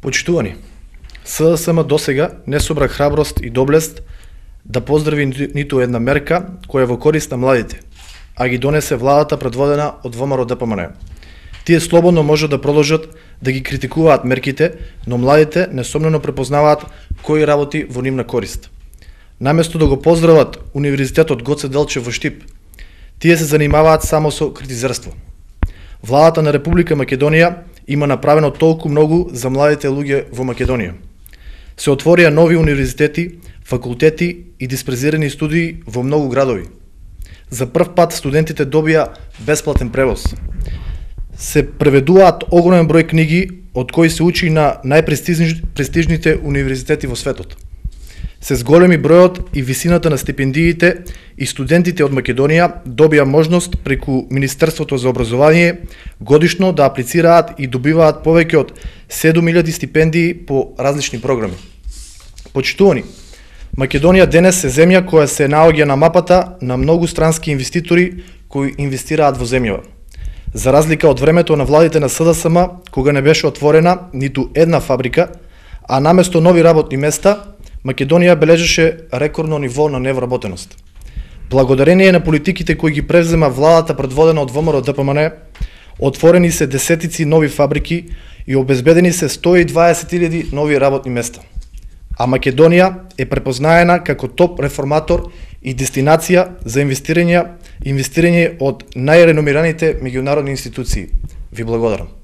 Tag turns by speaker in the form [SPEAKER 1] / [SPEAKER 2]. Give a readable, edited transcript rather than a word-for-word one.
[SPEAKER 1] Почитувани, СДСМ досега не собра храброст и доблест да поздрави ниту една мерка која е во корист на младите, а ги донесе владата предводена од ВМРО ДПМН. Тие слободно може да продолжат да ги критикуваат мерките, но младите несомнено препознаваат кој работи во нивна корист. Наместо да го поздрават Универзитетот Гоце Делчев во Штип, тие се занимаваат само со критизерство. Владата на Република Македонија има направено толку многу за младите луѓе во Македонија. Се отворија нови универзитети, факултети и диспрезирани студии во многу градови. За прв пат студентите добија бесплатен превоз. Се преведуваат огромен број книги, од кои се учи на најпрестижните универзитети во светот. Се зголеми бројот и висината на стипендиите и студентите од Македонија добија можност преку Министерството за образование годишно да аплицираат и добиваат повеќе од 7000 стипендии по различни програми. Почитувани, Македонија денес е земја која се наоѓа на мапата на многу странски инвеститори кои инвестираат во земјава. За разлика од времето на владите на СДСМ, кога не беше отворена ниту една фабрика, а наместо нови работни места, Македонија бележеше рекордно ниво на невработеност. Благодарение на политиките кои ги превзема владата предводена од ВМРО ДПМН, отворени се десетици нови фабрики и обезбедени се 120.000 нови работни места. А Македонија е препознаена како топ реформатор и дестинација за инвестирање од најреномираните меѓународни институции. Ви благодарам.